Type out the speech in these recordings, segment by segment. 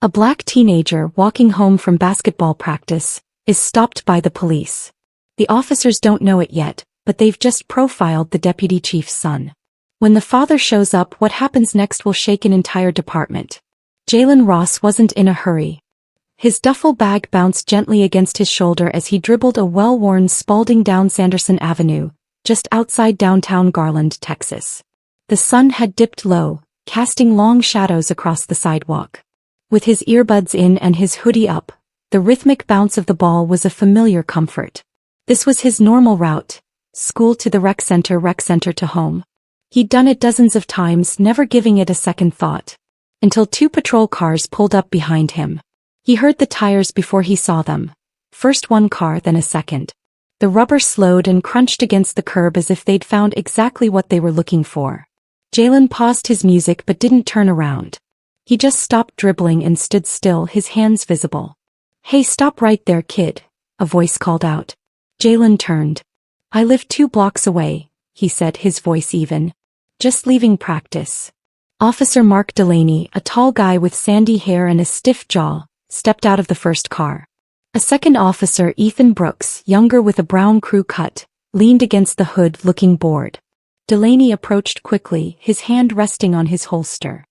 A black teenager walking home from basketball practice is stopped by the police. The officers don't know it yet, but they've just profiled the deputy chief's son. When the father shows up, what happens next will shake an entire department. Jalen Ross wasn't in a hurry. His duffel bag bounced gently against his shoulder as he dribbled a well-worn Spalding down Sanderson Avenue, just outside downtown Garland, Texas. The sun had dipped low, casting long shadows across the sidewalk. With his earbuds in and his hoodie up, the rhythmic bounce of the ball was a familiar comfort. This was his normal route: school to the rec center to home. He'd done it dozens of times, never giving it a second thought. Until two patrol cars pulled up behind him. He heard the tires before he saw them. First one car, then a second. The rubber slowed and crunched against the curb as if they'd found exactly what they were looking for. Jalen paused his music but didn't turn around. He just stopped dribbling and stood still, his hands visible. "Hey, stop right there, kid," a voice called out. Jalen turned. "I live 2 blocks away," he said, his voice even. "Just leaving practice." Officer Mark Delaney, a tall guy with sandy hair and a stiff jaw, stepped out of the first car. A second officer, Ethan Brooks, younger with a brown crew cut, leaned against the hood looking bored. Delaney approached quickly, his hand resting on his holster.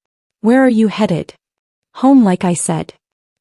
"Where are you headed?" "Home, like I said."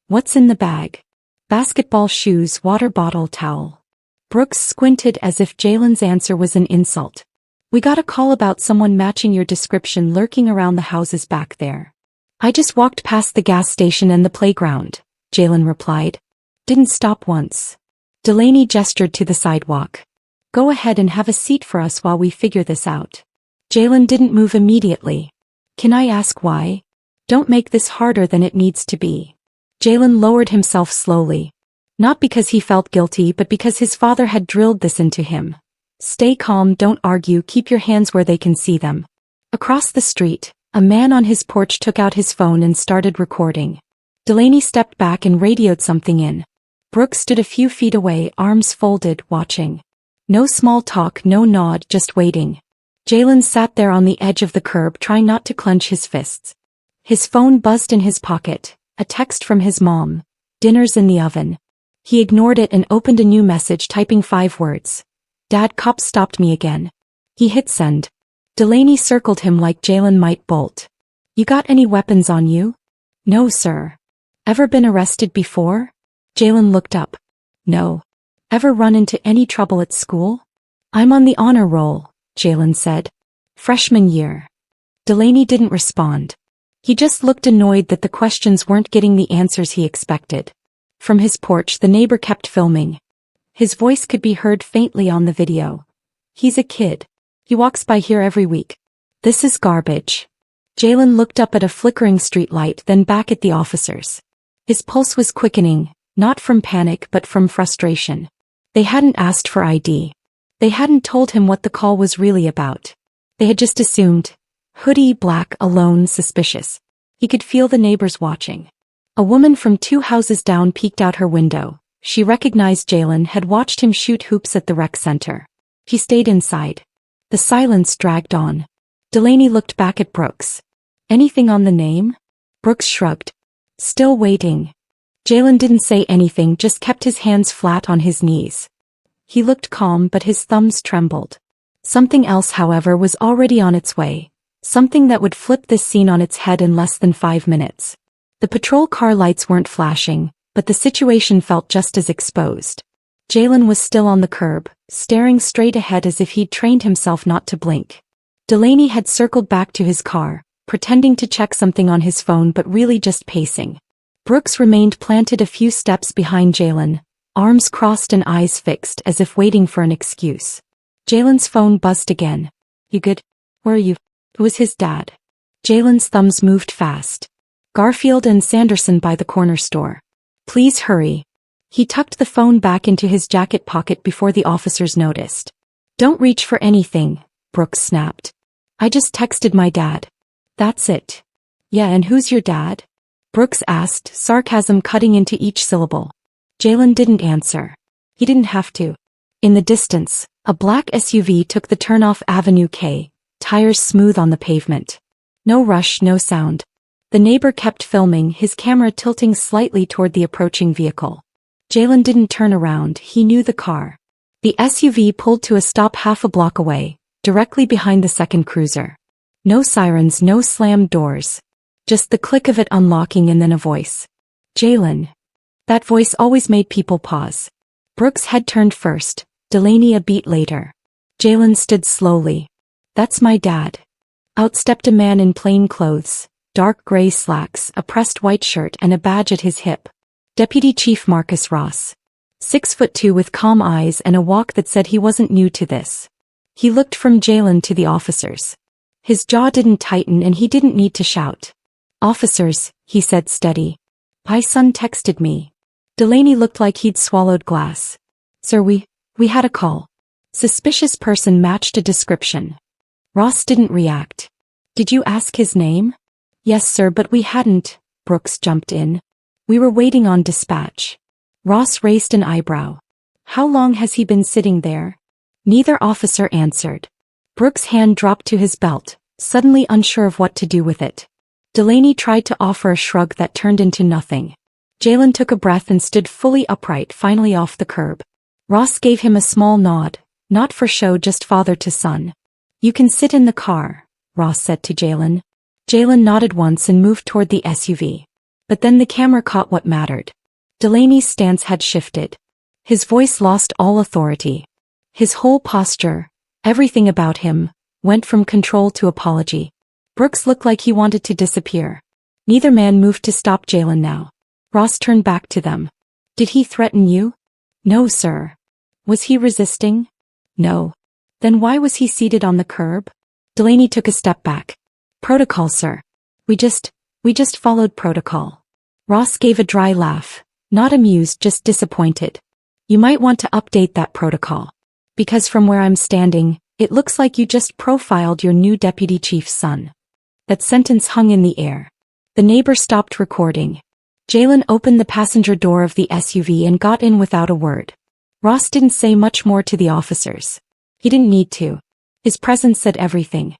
"What's in the bag?" "Basketball shoes, water bottle, towel." Brooks squinted as if Jalen's answer was an insult. "We got a call about someone matching your description lurking around the houses back there." "I just walked past the gas station and the playground," Jalen replied. "Didn't stop once." Delaney gestured to the sidewalk. "Go ahead and have a seat for us while we figure this out." Jalen didn't move immediately. "Can I ask why?" "Don't make this harder than it needs to be." Jalen lowered himself slowly. Not because he felt guilty, but because his father had drilled this into him. "Stay calm, don't argue, keep your hands where they can see them." Across the street, a man on his porch took out his phone and started recording. Delaney stepped back and radioed something in. Brooks stood a few feet away, arms folded, watching. No small talk, no nod, just waiting. Jalen sat there on the edge of the curb, trying not to clench his fists. His phone buzzed in his pocket, a text from his mom. "Dinner's in the oven." He ignored it and opened a new message, typing 5 words. "Dad, cops stopped me again." He hit send. Delaney circled him like Jalen might bolt. "You got any weapons on you?" "No, sir." "Ever been arrested before?" Jalen looked up. "No." "Ever run into any trouble at school?" "I'm on the honor roll," Jalen said. "Freshman year." Delaney didn't respond. He just looked annoyed that the questions weren't getting the answers he expected. From his porch, the neighbor kept filming. His voice could be heard faintly on the video. "He's a kid. He walks by here every week. This is garbage." Jalen looked up at a flickering streetlight, then back at the officers. His pulse was quickening, not from panic but from frustration. They hadn't asked for ID. They hadn't told him what the call was really about. They had just assumed. Hoodie, black, alone, suspicious. He could feel the neighbors watching. A woman from 2 houses down peeked out her window. She recognized Jalen, had watched him shoot hoops at the rec center. He stayed inside. The silence dragged on. Delaney looked back at Brooks. "Anything on the name?" Brooks shrugged. "Still waiting." Jalen didn't say anything, just kept his hands flat on his knees. He looked calm, but his thumbs trembled. Something else, however, was already on its way. Something that would flip this scene on its head in less than 5 minutes. The patrol car lights weren't flashing, but the situation felt just as exposed. Jalen was still on the curb, staring straight ahead as if he'd trained himself not to blink. Delaney had circled back to his car, pretending to check something on his phone but really just pacing. Brooks remained planted a few steps behind Jalen, arms crossed and eyes fixed as if waiting for an excuse. Jalen's phone buzzed again. "You good? Where are you?" It was his dad. Jalen's thumbs moved fast. "Garfield and Sanderson by the corner store. Please hurry." He tucked the phone back into his jacket pocket before the officers noticed. "Don't reach for anything," Brooks snapped. "I just texted my dad." "That's it." "Yeah, and who's your dad?" Brooks asked, sarcasm cutting into each syllable. Jalen didn't answer. He didn't have to. In the distance, a black SUV took the turn off Avenue K, tires smooth on the pavement. No rush, no sound. The neighbor kept filming, his camera tilting slightly toward the approaching vehicle. Jalen didn't turn around, he knew the car. The SUV pulled to a stop half a block away, directly behind the second cruiser. No sirens, no slammed doors. Just the click of it unlocking and then a voice. Jalen. That voice always made people pause. Brooks' head turned first, Delaney a beat later. Jalen stood slowly. That's my dad. Out stepped a man in plain clothes, dark gray slacks, a pressed white shirt and a badge at his hip. Deputy Chief Marcus Ross. 6'2" with calm eyes and a walk that said he wasn't new to this. He looked from Jalen to the officers. His jaw didn't tighten and he didn't need to shout. Officers, he said steady. My son texted me. Delaney looked like he'd swallowed glass. Sir, we had a call. Suspicious person matched a description. Ross didn't react. Did you ask his name? Yes, sir, but we hadn't. Brooks jumped in. We were waiting on dispatch. Ross raised an eyebrow. How long has he been sitting there? Neither officer answered. Brooks' hand dropped to his belt, suddenly unsure of what to do with it. Delaney tried to offer a shrug that turned into nothing. Jalen took a breath and stood fully upright, finally off the curb. Ross gave him a small nod, not for show, just father to son. You can sit in the car, Ross said to Jalen. Jalen nodded once and moved toward the SUV. But then the camera caught what mattered. Delaney's stance had shifted. His voice lost all authority. His whole posture, everything about him, went from control to apology. Brooks looked like he wanted to disappear. Neither man moved to stop Jalen now. Ross turned back to them. Did he threaten you? No, sir. Was he resisting? No. Then why was he seated on the curb? Delaney took a step back. Protocol, sir. We just followed protocol. Ross gave a dry laugh, not amused, just disappointed. You might want to update that protocol. Because from where I'm standing, it looks like you just profiled your new deputy chief's son. That sentence hung in the air. The neighbor stopped recording. Jalen opened the passenger door of the SUV and got in without a word. Ross didn't say much more to the officers. He didn't need to. His presence said everything.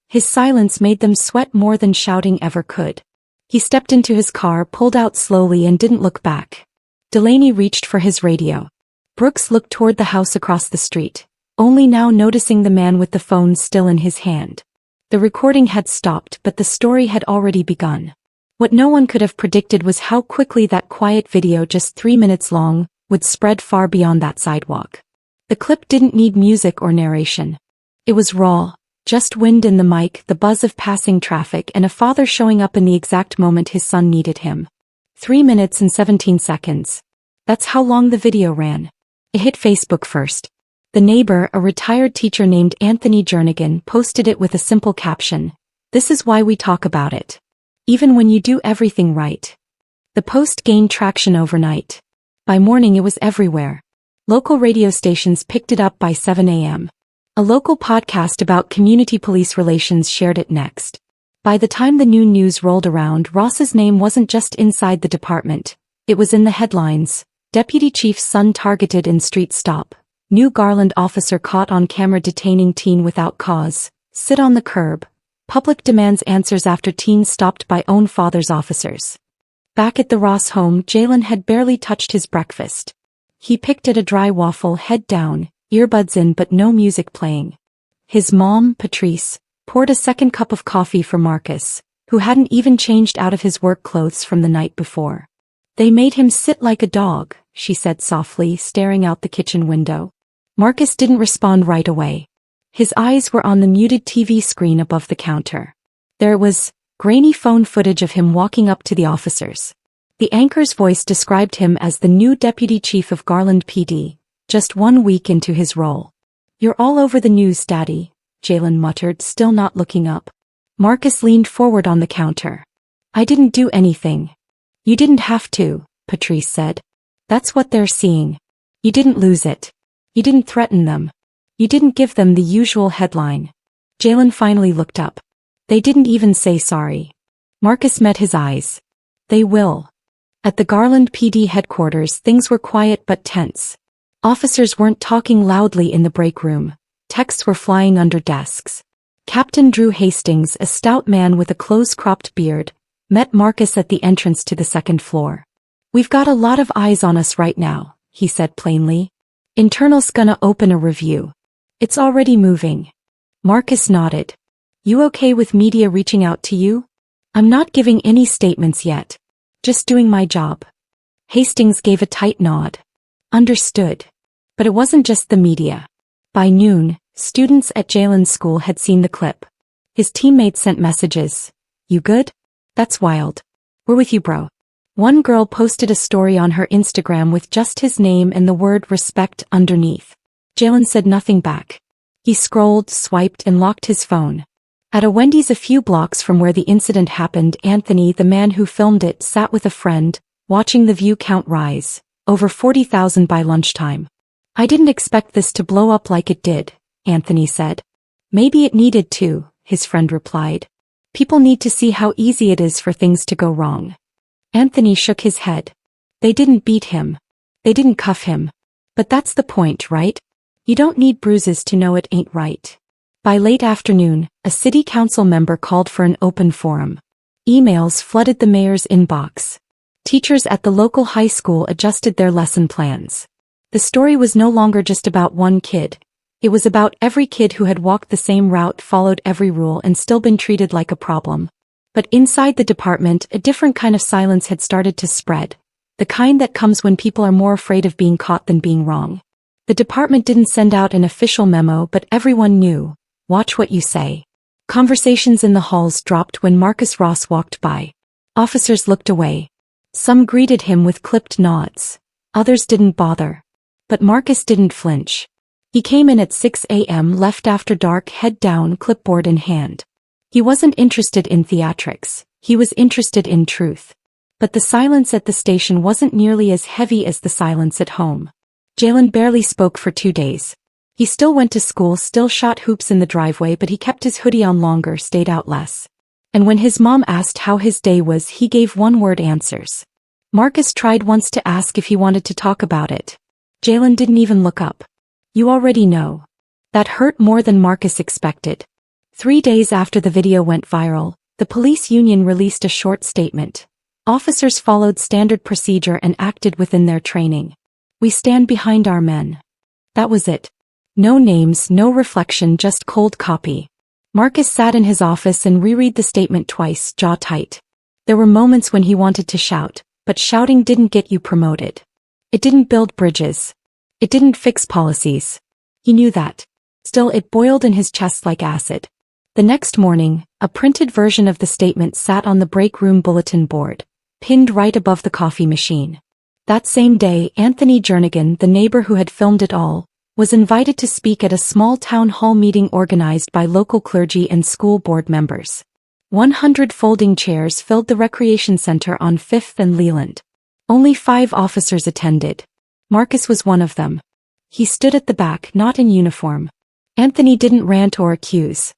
His silence made them sweat more than shouting ever could. He stepped into his car, pulled out slowly and didn't look back. Delaney reached for his radio. Brooks looked toward the house across the street, only now noticing the man with the phone still in his hand. The recording had stopped, but the story had already begun. What no one could have predicted was how quickly that quiet video, just 3 minutes long, would spread far beyond that sidewalk. The clip didn't need music or narration. It was raw, just wind in the mic, the buzz of passing traffic, and a father showing up in the exact moment his son needed him. 3 minutes and 17 seconds. That's how long the video ran. It hit Facebook first. The neighbor, a retired teacher named Anthony Jernigan, posted it with a simple caption. This is why we talk about it. Even when you do everything right. The post gained traction overnight. By morning it was everywhere. Local radio stations picked it up by 7 a.m. A local podcast about community police relations shared it next. By the time the noon news rolled around, Ross's name wasn't just inside the department. It was in the headlines. Deputy Chief's son targeted in street stop. New Garland officer caught on camera detaining teen without cause. Sit on the curb. Public demands answers after teen stopped by own father's officers. Back at the Ross home, Jalen had barely touched his breakfast. He picked at a dry waffle, head down, earbuds in but no music playing. His mom, Patrice, poured a second cup of coffee for Marcus, who hadn't even changed out of his work clothes from the night before. They made him sit like a dog, she said softly, staring out the kitchen window. Marcus didn't respond right away. His eyes were on the muted TV screen above the counter. There was grainy phone footage of him walking up to the officers. The anchor's voice described him as the new deputy chief of Garland PD, just 1 week into his role. You're all over the news, Daddy, Jalen muttered, still not looking up. Marcus leaned forward on the counter. I didn't do anything. You didn't have to, Patrice said. That's what they're seeing. You didn't lose it. You didn't threaten them. You didn't give them the usual headline. Jalen finally looked up. They didn't even say sorry. Marcus met his eyes. They will. At the Garland PD headquarters, things were quiet but tense. Officers weren't talking loudly in the break room. Texts were flying under desks. Captain Drew Hastings, a stout man with a close-cropped beard, met Marcus at the entrance to the second floor. "We've got a lot of eyes on us right now," he said plainly. "Internal's gonna open a review. It's already moving." Marcus nodded. "You okay with media reaching out to you?" "I'm not giving any statements yet. Just doing my job." Hastings gave a tight nod. "Understood." But it wasn't just the media. By noon, students at Jalen's school had seen the clip. His teammates sent messages. "You good? That's wild. We're with you, bro." One girl posted a story on her Instagram with just his name and the word respect underneath. Jalen said nothing back. He scrolled, swiped, and locked his phone. At a Wendy's a few blocks from where the incident happened, Anthony, the man who filmed it, sat with a friend, watching the view count rise, over 40,000 by lunchtime. "I didn't expect this to blow up like it did," Anthony said. "Maybe it needed to," his friend replied. "People need to see how easy it is for things to go wrong." Anthony shook his head. "They didn't beat him. They didn't cuff him. But that's the point, right? You don't need bruises to know it ain't right." By late afternoon, a city council member called for an open forum. Emails flooded the mayor's inbox. Teachers at the local high school adjusted their lesson plans. The story was no longer just about one kid. It was about every kid who had walked the same route, followed every rule, and still been treated like a problem. But inside the department, a different kind of silence had started to spread. The kind that comes when people are more afraid of being caught than being wrong. The department didn't send out an official memo, but everyone knew. Watch what you say. Conversations in the halls dropped when Marcus Ross walked by. Officers looked away. Some greeted him with clipped nods. Others didn't bother. But Marcus didn't flinch. He came in at 6 a.m., left after dark, head down, clipboard in hand. He wasn't interested in theatrics. He was interested in truth. But the silence at the station wasn't nearly as heavy as the silence at home. Jalen barely spoke for 2 days. He still went to school, still shot hoops in the driveway, but he kept his hoodie on longer, stayed out less. And when his mom asked how his day was, he gave one-word answers. Marcus tried once to ask if he wanted to talk about it. Jalen didn't even look up. "You already know." That hurt more than Marcus expected. 3 days after the video went viral, the police union released a short statement. Officers followed standard procedure and acted within their training. "We stand behind our men." That was it. No names, no reflection, just cold copy. Marcus sat in his office and reread the statement twice, jaw tight. There were moments when he wanted to shout, but shouting didn't get you promoted. It didn't build bridges. It didn't fix policies. He knew that. Still, it boiled in his chest like acid. The next morning, a printed version of the statement sat on the break room bulletin board, pinned right above the coffee machine. That same day, Anthony Jernigan, the neighbor who had filmed it all, was invited to speak at a small town hall meeting organized by local clergy and school board members. 100 folding chairs filled the recreation center on 5th and Leland. Only 5 officers attended. Marcus was one of them. He stood at the back, not in uniform. Anthony didn't rant or accuse.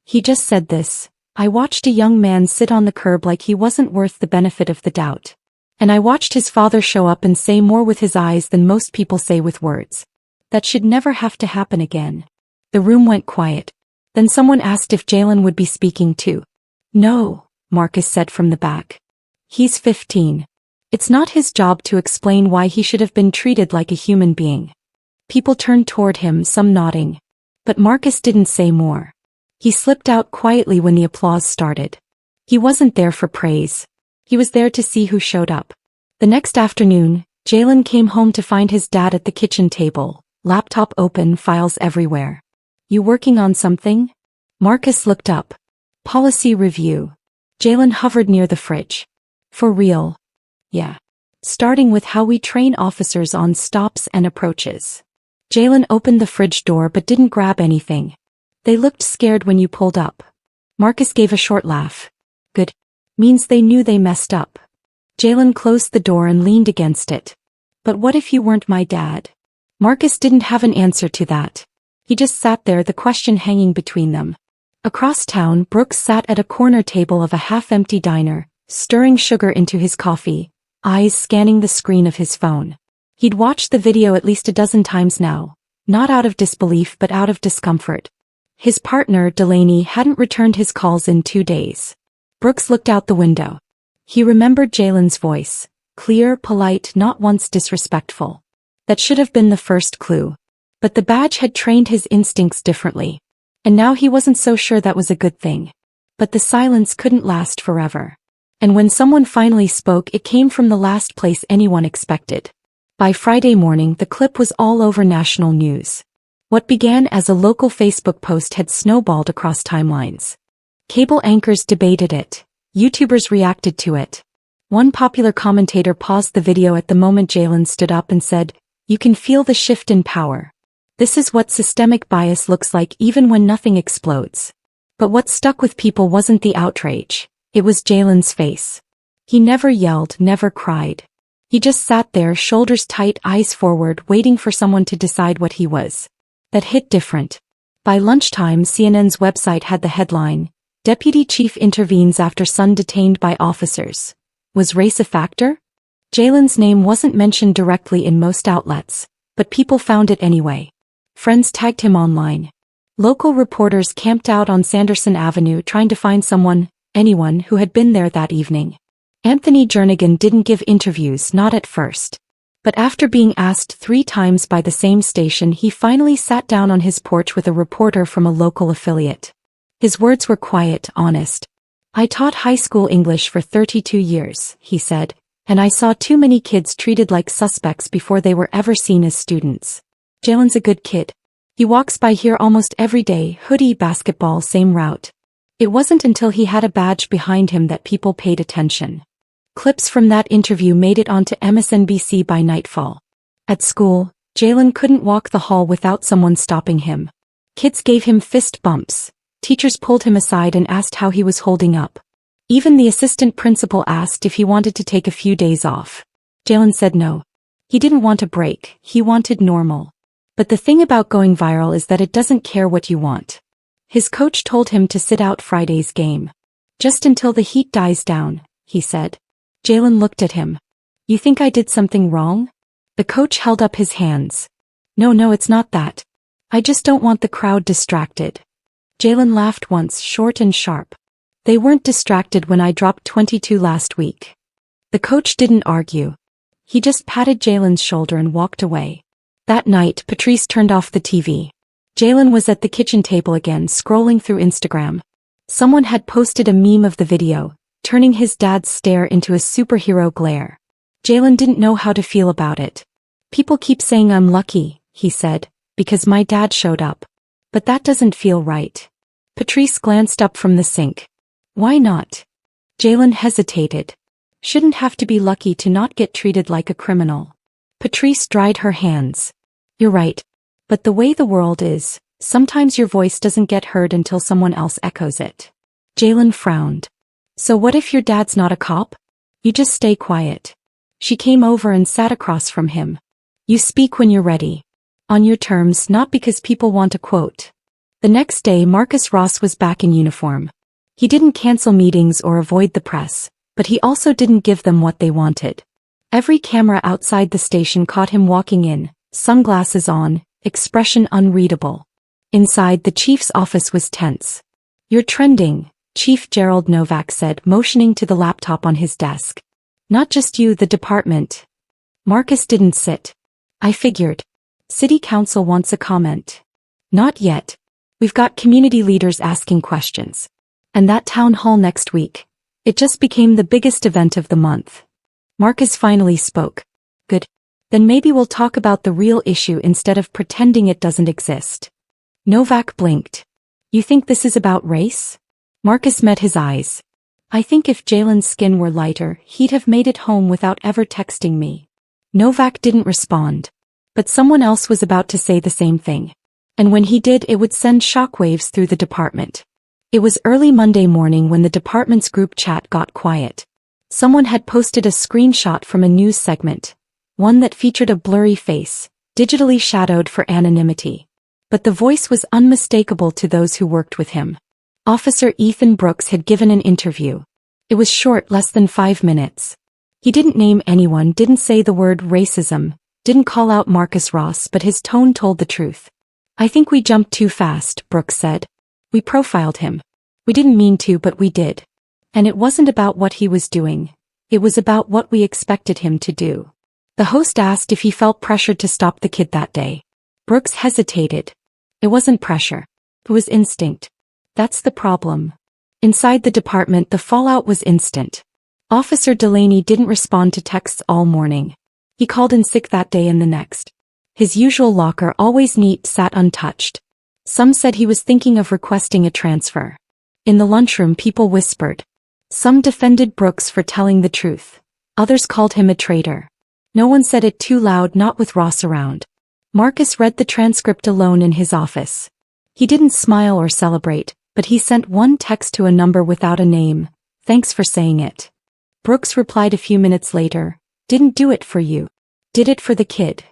He just said this: "I watched a young man sit on the curb like he wasn't worth the benefit of the doubt. And I watched his father show up and say more with his eyes than most people say with words. That should never have to happen again." The room went quiet. Then someone asked if Jalen would be speaking too. "No," Marcus said from the back. "He's 15. It's not his job to explain why he should have been treated like a human being." People turned toward him, some nodding. But Marcus didn't say more. He slipped out quietly when the applause started. He wasn't there for praise. He was there to see who showed up. The next afternoon, Jalen came home to find his dad at the kitchen table, laptop open, files everywhere. "You working on something?" Marcus looked up. "Policy review." Jalen hovered near the fridge. "For real?" "Yeah. Starting with how we train officers on stops and approaches." Jalen opened the fridge door but didn't grab anything. "They looked scared when you pulled up." Marcus gave a short laugh. "Good. Means they knew they messed up." Jalen closed the door and leaned against it. "But what if you weren't my dad?" Marcus didn't have an answer to that. He just sat there, the question hanging between them. Across town, Brooks sat at a corner table of a half-empty diner, stirring sugar into his coffee, eyes scanning the screen of his phone. He'd watched the video at least a dozen times now, not out of disbelief but out of discomfort. His partner, Delaney, hadn't returned his calls in 2 days. Brooks looked out the window. He remembered Jalen's voice. Clear, polite, not once disrespectful. That should have been the first clue. But the badge had trained his instincts differently. And now he wasn't so sure that was a good thing. But the silence couldn't last forever. And when someone finally spoke, it came from the last place anyone expected. By Friday morning, the clip was all over national news. What began as a local Facebook post had snowballed across timelines. Cable anchors debated it. YouTubers reacted to it. One popular commentator paused the video at the moment Jalen stood up and said, "You can feel the shift in power. This is what systemic bias looks like even when nothing explodes." But what stuck with people wasn't the outrage. It was Jalen's face. He never yelled, never cried. He just sat there, shoulders tight, eyes forward, waiting for someone to decide what he was. That hit different. By lunchtime, CNN's website had the headline, "Deputy Chief Intervenes After Son Detained by Officers." Was race a factor? Jalen's name wasn't mentioned directly in most outlets, but people found it anyway. Friends tagged him online. Local reporters camped out on Sanderson Avenue trying to find anyone who had been there that evening. Anthony Jernigan didn't give interviews, not at first. But after being asked 3 times by the same station, he finally sat down on his porch with a reporter from a local affiliate. His words were quiet, honest. "I taught high school English for 32 years, he said, "and I saw too many kids treated like suspects before they were ever seen as students. Jalen's a good kid. He walks by here almost every day, hoodie, basketball, same route." It wasn't until he had a badge behind him that people paid attention. Clips from that interview made it onto MSNBC by nightfall. At school, Jalen couldn't walk the hall without someone stopping him. Kids gave him fist bumps. Teachers pulled him aside and asked how he was holding up. Even the assistant principal asked if he wanted to take a few days off. Jalen said no. He didn't want a break, he wanted normal. But the thing about going viral is that it doesn't care what you want. His coach told him to sit out Friday's game. "Just until the heat dies down," he said. Jalen looked at him. "You think I did something wrong?" The coach held up his hands. No, it's not that. I just don't want the crowd distracted." Jalen laughed once, short and sharp. "They weren't distracted when I dropped 22 last week." The coach didn't argue. He just patted Jalen's shoulder and walked away. That night, Patrice turned off the TV. Jalen was at the kitchen table again, scrolling through Instagram. Someone had posted a meme of the video, turning his dad's stare into a superhero glare. Jalen didn't know how to feel about it. "People keep saying I'm lucky," he said, "because my dad showed up. But that doesn't feel right." Patrice glanced up from the sink. "Why not?" Jalen hesitated. "Shouldn't have to be lucky to not get treated like a criminal." Patrice dried her hands. "You're right. But the way the world is, sometimes your voice doesn't get heard until someone else echoes it." Jalen frowned. "So what if your dad's not a cop? You just stay quiet." She came over and sat across from him. "You speak when you're ready. On your terms, not because people want a quote." The next day, Marcus Ross was back in uniform. He didn't cancel meetings or avoid the press, but he also didn't give them what they wanted. Every camera outside the station caught him walking in, sunglasses on, expression unreadable. Inside, the chief's office was tense. "You're trending," Chief Gerald Novak said, motioning to the laptop on his desk. "Not just you, the department." Marcus didn't sit. "I figured. City Council wants a comment." "Not yet. We've got community leaders asking questions. And that town hall next week. It just became the biggest event of the month." Marcus finally spoke. "Good. Then maybe we'll talk about the real issue instead of pretending it doesn't exist." Novak blinked. "You think this is about race?" Marcus met his eyes. "I think if Jalen's skin were lighter, he'd have made it home without ever texting me." Novak didn't respond. But someone else was about to say the same thing. And when he did, it would send shockwaves through the department. It was early Monday morning when the department's group chat got quiet. Someone had posted a screenshot from a news segment, one that featured a blurry face, digitally shadowed for anonymity. But the voice was unmistakable to those who worked with him. Officer Ethan Brooks had given an interview. It was short, less than 5 minutes. He didn't name anyone, didn't say the word racism, didn't call out Marcus Ross, but his tone told the truth. "I think we jumped too fast," Brooks said. "We profiled him. We didn't mean to, but we did. And it wasn't about what he was doing. It was about what we expected him to do. The host asked if he felt pressured to stop the kid that day. Brooks hesitated. It wasn't pressure. It was instinct. That's the problem. Inside the department, the fallout was instant. Officer Delaney didn't respond to texts all morning. He called in sick that day and the next. His usual locker, always neat, sat untouched. Some said he was thinking of requesting a transfer. In the lunchroom, people whispered. Some defended Brooks for telling the truth. Others called him a traitor. No one said it too loud, not with Ross around. Marcus read the transcript alone in his office. He didn't smile or celebrate, but he sent one text to a number without a name. Thanks for saying it. Brooks replied a few minutes later. Didn't do it for you. Did it for the kid.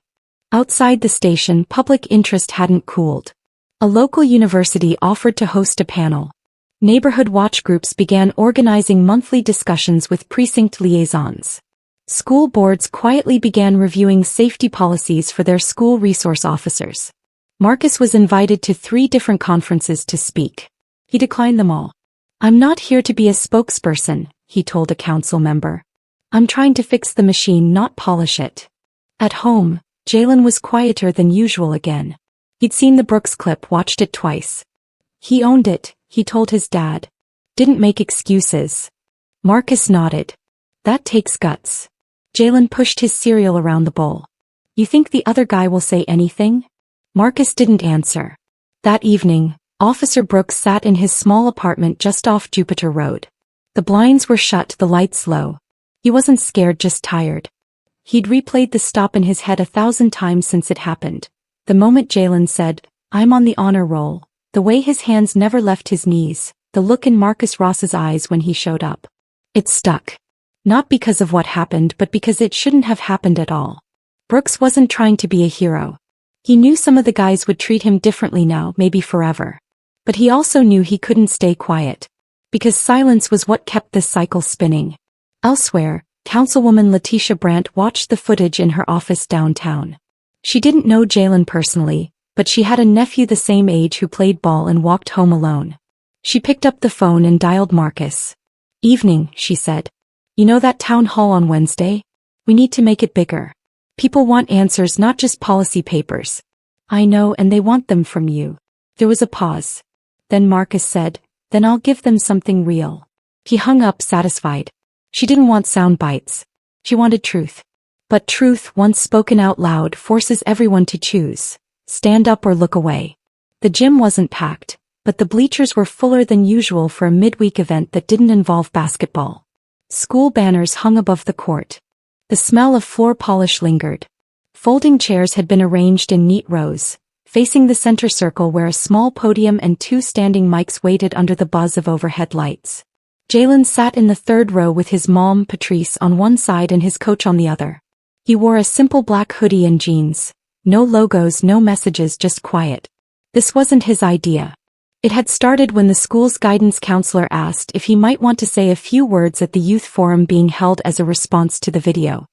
Outside the station, public interest hadn't cooled. A local university offered to host a panel. Neighborhood watch groups began organizing monthly discussions with precinct liaisons. School boards quietly began reviewing safety policies for their school resource officers. Marcus was invited to 3 different conferences to speak. He declined them all. I'm not here to be a spokesperson, he told a council member. I'm trying to fix the machine, not polish it. At home, Jalen was quieter than usual again. He'd seen the Brooks clip, watched it twice. He owned it, he told his dad. Didn't make excuses. Marcus nodded. That takes guts. Jalen pushed his cereal around the bowl. You think the other guy will say anything? Marcus didn't answer. That evening, Officer Brooks sat in his small apartment just off Jupiter Road. The blinds were shut, the lights low. He wasn't scared, just tired. He'd replayed the stop in his head 1,000 times since it happened. The moment Jalen said, I'm on the honor roll, the way his hands never left his knees, the look in Marcus Ross's eyes when he showed up. It stuck. Not because of what happened, but because it shouldn't have happened at all. Brooks wasn't trying to be a hero. He knew some of the guys would treat him differently now, maybe forever. But he also knew he couldn't stay quiet. Because silence was what kept this cycle spinning. Elsewhere, Councilwoman Letitia Brandt watched the footage in her office downtown. She didn't know Jalen personally, but she had a nephew the same age who played ball and walked home alone. She picked up the phone and dialed Marcus. Evening, she said. You know that town hall on Wednesday? We need to make it bigger. People want answers, not just policy papers. I know, and they want them from you. There was a pause. Then Marcus said, then I'll give them something real. He hung up, satisfied. She didn't want sound bites. She wanted truth. But truth, once spoken out loud, forces everyone to choose. Stand up or look away. The gym wasn't packed, but the bleachers were fuller than usual for a midweek event that didn't involve basketball. School banners hung above the court. The smell of floor polish lingered. Folding chairs had been arranged in neat rows, facing the center circle where a small podium and 2 standing mics waited under the buzz of overhead lights. Jalen sat in the 3rd row with his mom, Patrice, on one side and his coach on the other. He wore a simple black hoodie and jeans. No logos, no messages, just quiet. This wasn't his idea. It had started when the school's guidance counselor asked if he might want to say a few words at the youth forum being held as a response to the video.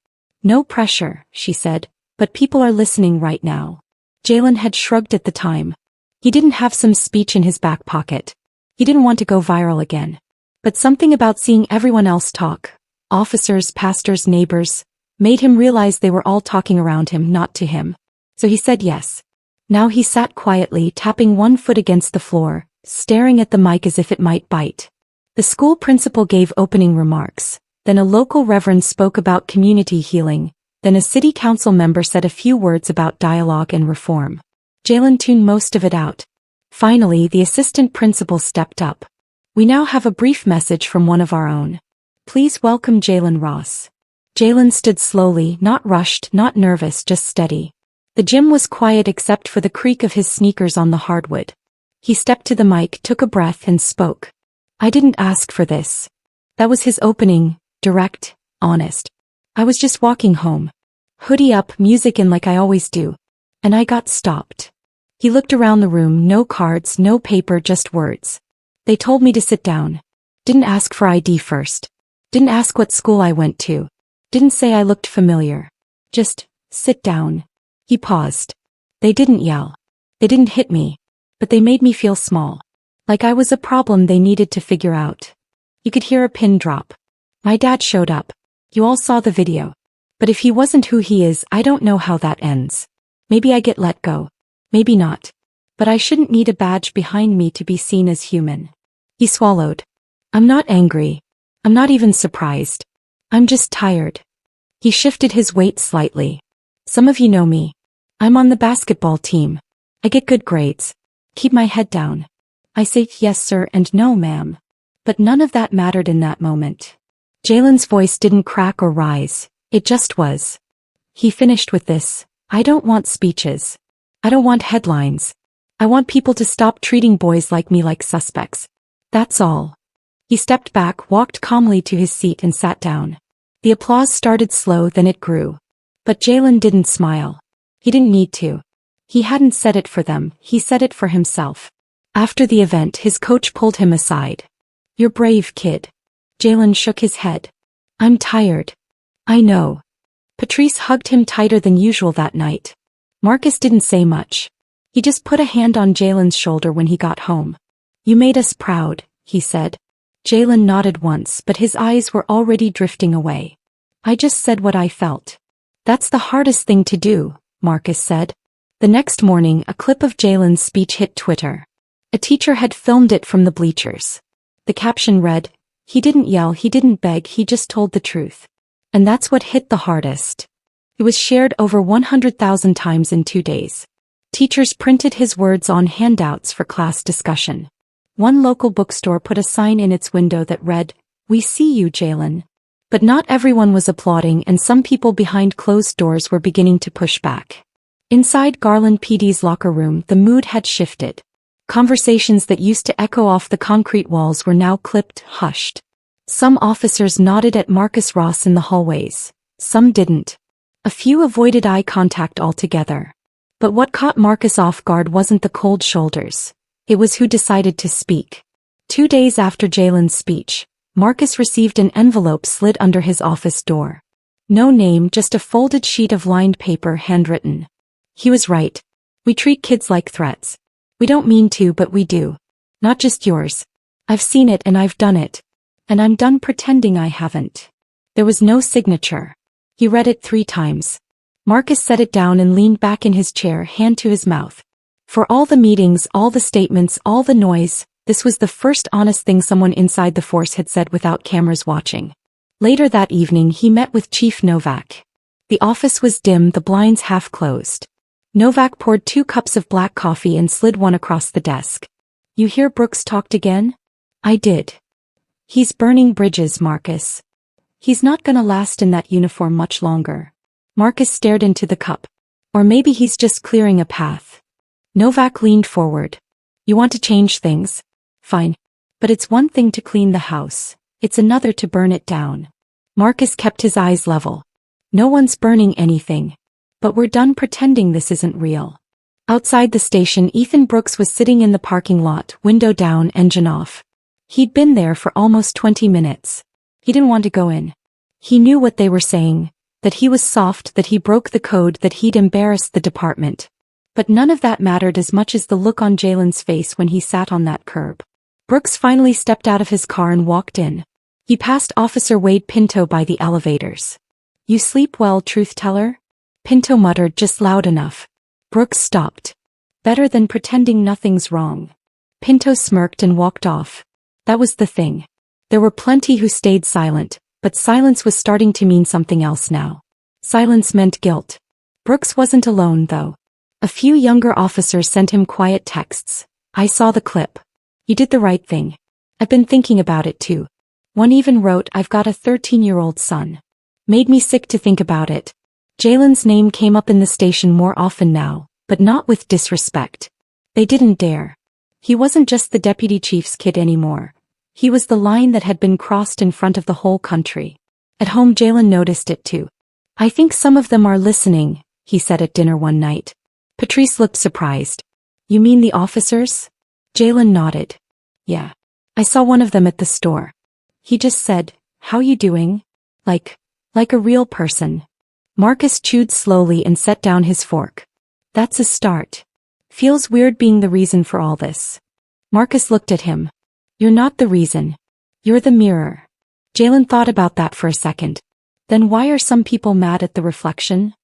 No pressure, she said, but people are listening right now. Jalen had shrugged at the time. He didn't have some speech in his back pocket. He didn't want to go viral again. But something about seeing everyone else talk, officers, pastors, neighbors, made him realize they were all talking around him, not to him. So he said yes. Now he sat quietly, tapping one foot against the floor, staring at the mic as if it might bite. The school principal gave opening remarks. Then a local reverend spoke about community healing. Then a city council member said a few words about dialogue and reform. Jalen tuned most of it out. Finally, the assistant principal stepped up. We now have a brief message from one of our own. Please welcome Jalen Ross. Jalen stood slowly, not rushed, not nervous, just steady. The gym was quiet except for the creak of his sneakers on the hardwood. He stepped to the mic, took a breath, and spoke. I didn't ask for this. That was his opening, direct, honest. I was just walking home. Hoodie up, music in like I always do. And I got stopped. He looked around the room, no cards, no paper, just words. They told me to sit down. Didn't ask for ID first. Didn't ask what school I went to. Didn't say I looked familiar. Just, sit down. He paused. They didn't yell. They didn't hit me. But they made me feel small. Like I was a problem they needed to figure out. You could hear a pin drop. My dad showed up. You all saw the video. But if he wasn't who he is, I don't know how that ends. Maybe I get let go. Maybe not. But I shouldn't need a badge behind me to be seen as human. He swallowed. I'm not angry. I'm not even surprised. I'm just tired. He shifted his weight slightly. Some of you know me. I'm on the basketball team. I get good grades. Keep my head down. I say yes sir and no ma'am. But none of that mattered in that moment. Jalen's voice didn't crack or rise. It just was. He finished with this. I don't want speeches. I don't want headlines. I want people to stop treating boys like me like suspects. That's all. He stepped back, walked calmly to his seat and sat down. The applause started slow, then it grew. But Jalen didn't smile. He didn't need to. He hadn't said it for them, he said it for himself. After the event, his coach pulled him aside. You're brave, kid. Jalen shook his head. I'm tired. I know. Patrice hugged him tighter than usual that night. Marcus didn't say much. He just put a hand on Jalen's shoulder when he got home. You made us proud, he said. Jalen nodded once, but his eyes were already drifting away. I just said what I felt. That's the hardest thing to do, Marcus said. The next morning, a clip of Jalen's speech hit Twitter. A teacher had filmed it from the bleachers. The caption read, he didn't yell, he didn't beg, he just told the truth. And that's what hit the hardest. It was shared over 100,000 times in 2 days. Teachers printed his words on handouts for class discussion. One local bookstore put a sign in its window that read, We see you, Jalen. But not everyone was applauding, and some people behind closed doors were beginning to push back. Inside Garland PD's locker room, the mood had shifted. Conversations that used to echo off the concrete walls were now clipped, hushed. Some officers nodded at Marcus Ross in the hallways. Some didn't. A few avoided eye contact altogether. But what caught Marcus off guard wasn't the cold shoulders. It was who decided to speak. 2 days after Jalen's speech, Marcus received an envelope slid under his office door. No name, just a folded sheet of lined paper, handwritten. He was right. We treat kids like threats. We don't mean to, but we do. Not just yours. I've seen it and I've done it. And I'm done pretending I haven't. There was no signature. He read it 3 times. Marcus set it down and leaned back in his chair, hand to his mouth. For all the meetings, all the statements, all the noise, this was the first honest thing someone inside the force had said without cameras watching. Later that evening, he met with Chief Novak. The office was dim, the blinds half closed. Novak poured 2 cups of black coffee and slid one across the desk. You hear Brooks talked again? I did. He's burning bridges, Marcus. He's not gonna last in that uniform much longer. Marcus stared into the cup. Or maybe he's just clearing a path. Novak leaned forward. You want to change things? Fine. But it's one thing to clean the house. It's another to burn it down. Marcus kept his eyes level. No one's burning anything. But we're done pretending this isn't real. Outside the station, Ethan Brooks was sitting in the parking lot, window down, engine off. He'd been there for almost 20 minutes. He didn't want to go in. He knew what they were saying, that he was soft, that he broke the code, that he'd embarrassed the department. But none of that mattered as much as the look on Jalen's face when he sat on that curb. Brooks finally stepped out of his car and walked in. He passed Officer Wade Pinto by the elevators. You sleep well, truth teller? Pinto muttered just loud enough. Brooks stopped. Better than pretending nothing's wrong. Pinto smirked and walked off. That was the thing. There were plenty who stayed silent, but silence was starting to mean something else now. Silence meant guilt. Brooks wasn't alone, though. A few younger officers sent him quiet texts. I saw the clip. You did the right thing. I've been thinking about it too. One even wrote, I've got a 13-year-old son. Made me sick to think about it. Jalen's name came up in the station more often now, but not with disrespect. They didn't dare. He wasn't just the deputy chief's kid anymore. He was the line that had been crossed in front of the whole country. At home, Jalen noticed it too. I think some of them are listening, he said at dinner one night. Patrice looked surprised. You mean the officers? Jalen nodded. Yeah. I saw one of them at the store. He just said, how you doing? Like a real person. Marcus chewed slowly and set down his fork. That's a start. Feels weird being the reason for all this. Marcus looked at him. You're not the reason. You're the mirror. Jalen thought about that for a second. Then why are some people mad at the reflection?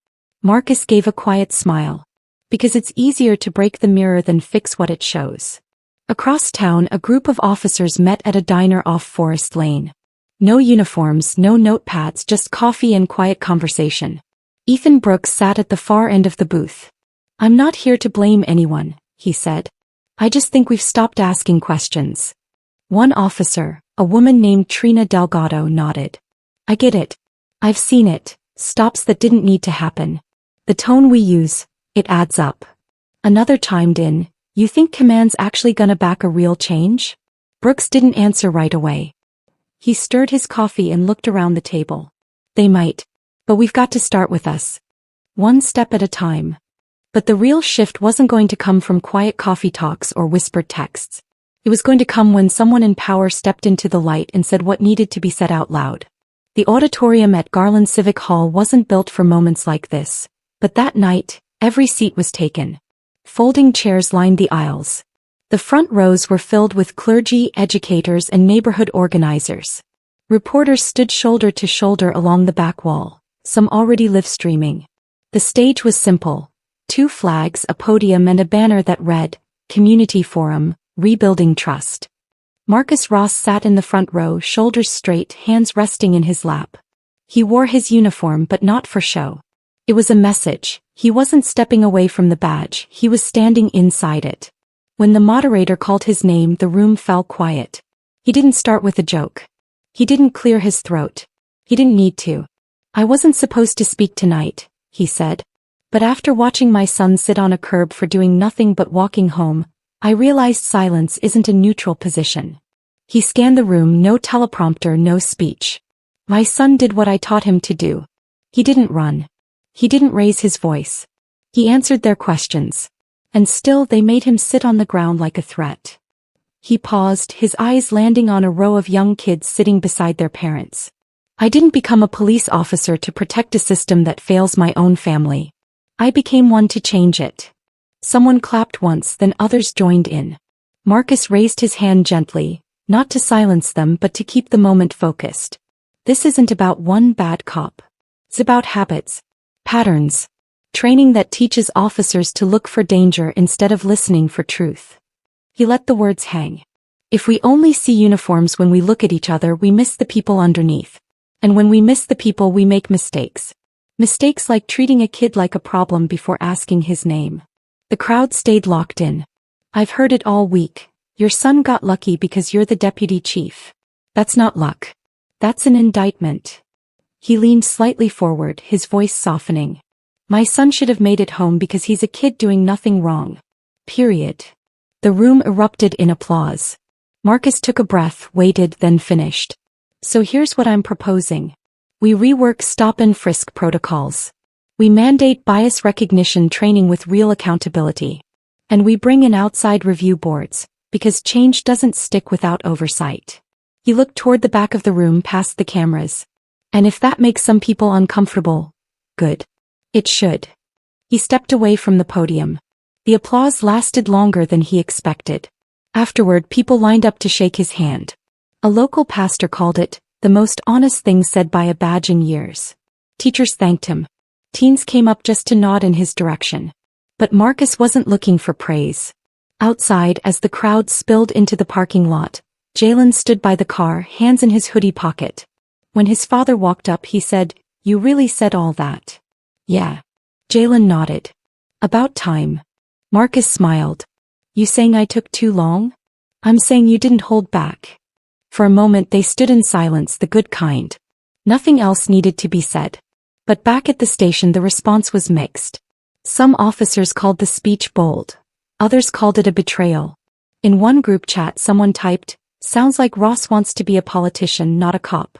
Marcus gave a quiet smile. Because it's easier to break the mirror than fix what it shows. Across town, a group of officers met at a diner off Forest Lane. No uniforms, no notepads, just coffee and quiet conversation. Ethan Brooks sat at the far end of the booth. I'm not here to blame anyone, he said. I just think we've stopped asking questions. One officer, a woman named Trina Delgado, nodded. I get it. I've seen it, stops that didn't need to happen. The tone we use, it adds up. Another chimed in, you think command's actually gonna back a real change? Brooks didn't answer right away. He stirred his coffee and looked around the table. They might. But we've got to start with us. One step at a time. But the real shift wasn't going to come from quiet coffee talks or whispered texts. It was going to come when someone in power stepped into the light and said what needed to be said out loud. The auditorium at Garland Civic Hall wasn't built for moments like this. But that night, every seat was taken. Folding chairs lined the aisles. The front rows were filled with clergy, educators, and neighborhood organizers. Reporters stood shoulder to shoulder along the back wall, some already live streaming. The stage was simple. 2 flags, a podium, and a banner that read, Community Forum, Rebuilding Trust. Marcus Ross sat in the front row, shoulders straight, hands resting in his lap. He wore his uniform, but not for show. It was a message. He wasn't stepping away from the badge, he was standing inside it. When the moderator called his name, the room fell quiet. He didn't start with a joke. He didn't clear his throat. He didn't need to. I wasn't supposed to speak tonight, he said. But after watching my son sit on a curb for doing nothing but walking home, I realized silence isn't a neutral position. He scanned the room, no teleprompter, no speech. My son did what I taught him to do. He didn't run. He didn't raise his voice. He answered their questions. And still they made him sit on the ground like a threat. He paused, his eyes landing on a row of young kids sitting beside their parents. I didn't become a police officer to protect a system that fails my own family. I became one to change it. Someone clapped once, then others joined in. Marcus raised his hand gently, not to silence them but to keep the moment focused. This isn't about one bad cop. It's about habits, patterns, training that teaches officers to look for danger instead of listening for truth. He let the words hang. If we only see uniforms when we look at each other, we miss the people underneath. And when we miss the people, we make mistakes. Mistakes like treating a kid like a problem before asking his name. The crowd stayed locked in. I've heard it all week. Your son got lucky because you're the deputy chief. That's not luck. That's an indictment. He leaned slightly forward, his voice softening. My son should have made it home because he's a kid doing nothing wrong. Period. The room erupted in applause. Marcus took a breath, waited, then finished. So here's what I'm proposing. We rework stop and frisk protocols. We mandate bias recognition training with real accountability. And we bring in outside review boards, because change doesn't stick without oversight. He looked toward the back of the room past the cameras. And if that makes some people uncomfortable, good. It should. He stepped away from the podium. The applause lasted longer than he expected. Afterward, people lined up to shake his hand. A local pastor called it the most honest thing said by a badge in years. Teachers thanked him. Teens came up just to nod in his direction. But Marcus wasn't looking for praise. Outside, as the crowd spilled into the parking lot, Jalen stood by the car, hands in his hoodie pocket. When his father walked up, he said, "You really said all that?" "Yeah." Jalen nodded. "About time." Marcus smiled. "You saying I took too long?" "I'm saying you didn't hold back." For a moment they stood in silence, the good kind. Nothing else needed to be said. But back at the station the response was mixed. Some officers called the speech bold. Others called it a betrayal. In one group chat someone typed, "Sounds like Ross wants to be a politician, not a cop."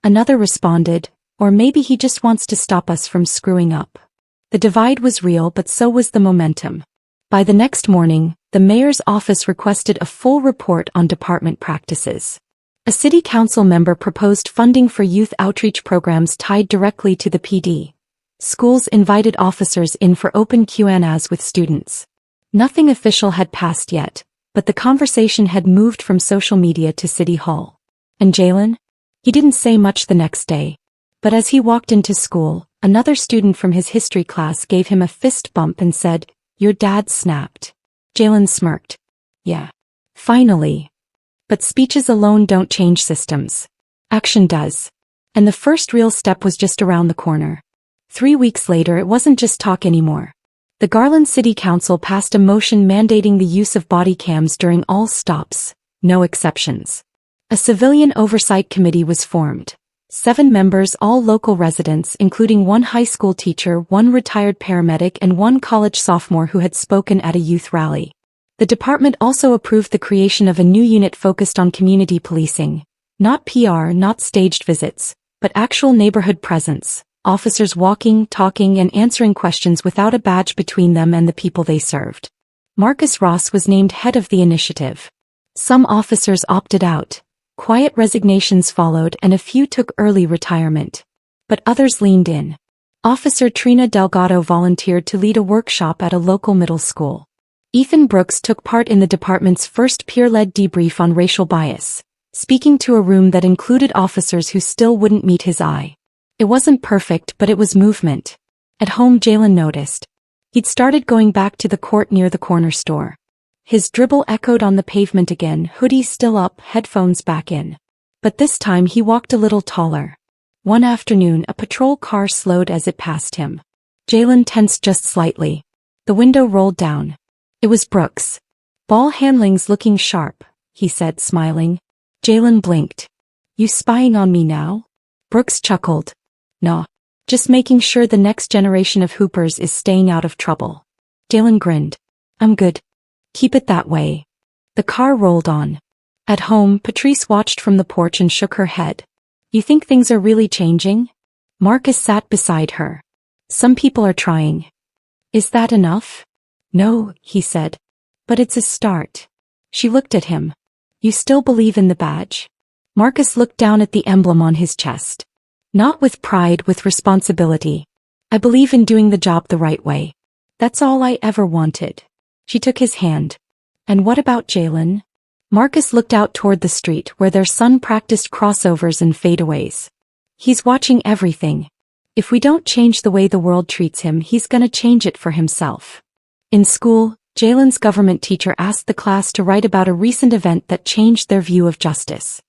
Another responded, "Or maybe he just wants to stop us from screwing up." The divide was real, but so was the momentum. By the next morning, the mayor's office requested a full report on department practices. A city council member proposed funding for youth outreach programs tied directly to the PD. Schools invited officers in for open Q&As with students. Nothing official had passed yet, but the conversation had moved from social media to City Hall. And Jalen? He didn't say much the next day. But as he walked into school, another student from his history class gave him a fist bump and said, "Your dad snapped." Jalen smirked. Yeah. Finally. But speeches alone don't change systems. Action does. And the first real step was just around the corner. 3 weeks later, it wasn't just talk anymore. The Garland City Council passed a motion mandating the use of body cams during all stops, no exceptions. A civilian oversight committee was formed. 7 members, all local residents, including 1 high school teacher, 1 retired paramedic, and 1 college sophomore who had spoken at a youth rally. The department also approved the creation of a new unit focused on community policing. Not PR, not staged visits, but actual neighborhood presence. Officers walking, talking, and answering questions without a badge between them and the people they served. Marcus Ross was named head of the initiative. Some officers opted out. Quiet resignations followed and a few took early retirement. But others leaned in. Officer Trina Delgado volunteered to lead a workshop at a local middle school. Ethan Brooks took part in the department's first peer-led debrief on racial bias, speaking to a room that included officers who still wouldn't meet his eye. It wasn't perfect, but it was movement. At home, Jalen noticed. He'd started going back to the court near the corner store. His dribble echoed on the pavement again, hoodie still up, headphones back in. But this time he walked a little taller. One afternoon, a patrol car slowed as it passed him. Jalen tensed just slightly. The window rolled down. It was Brooks. "Ball handling's looking sharp," he said, smiling. Jalen blinked. "You spying on me now?" Brooks chuckled. "Nah. Just making sure the next generation of hoopers is staying out of trouble." Jalen grinned. "I'm good. Keep it that way." The car rolled on. At home, Patrice watched from the porch and shook her head. "You think things are really changing?" Marcus sat beside her. "Some people are trying." "Is that enough?" "No," he said. "But it's a start." She looked at him. "You still believe in the badge?" Marcus looked down at the emblem on his chest. "Not with pride, with responsibility. I believe in doing the job the right way. That's all I ever wanted." She took his hand. "And what about Jalen?" Marcus looked out toward the street where their son practiced crossovers and fadeaways. "He's watching everything. If we don't change the way the world treats him, he's gonna change it for himself." In school, Jalen's government teacher asked the class to write about a recent event that changed their view of justice.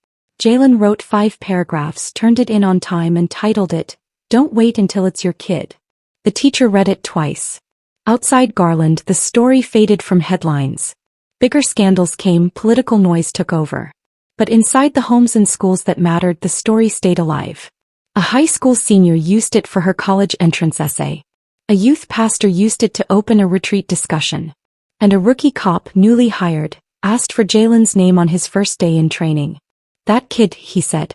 Jalen wrote 5 paragraphs, turned it in on time, and titled it, "Don't Wait Until It's Your Kid." The teacher read it twice. Outside Garland, the story faded from headlines. Bigger scandals came, political noise took over. But inside the homes and schools that mattered, the story stayed alive. A high school senior used it for her college entrance essay. A youth pastor used it to open a retreat discussion. And a rookie cop, newly hired, asked for Jalen's name on his first day in training. "That kid," he said.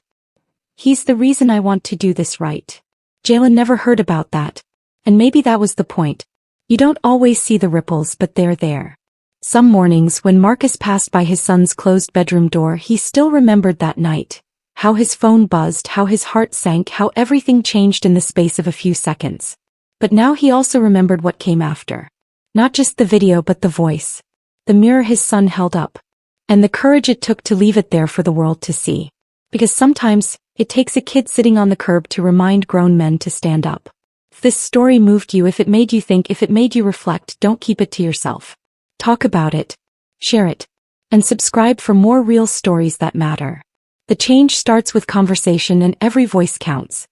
"He's the reason I want to do this right." Jalen never heard about that. And maybe that was the point. You don't always see the ripples, but they're there. Some mornings when Marcus passed by his son's closed bedroom door, he still remembered that night. How his phone buzzed, how his heart sank, how everything changed in the space of a few seconds. But now he also remembered what came after. Not just the video, but the voice. The mirror his son held up. And the courage it took to leave it there for the world to see. Because sometimes, it takes a kid sitting on the curb to remind grown men to stand up. If this story moved you, if it made you think, if it made you reflect, don't keep it to yourself. Talk about it. Share it. And subscribe for more real stories that matter. The change starts with conversation, and every voice counts.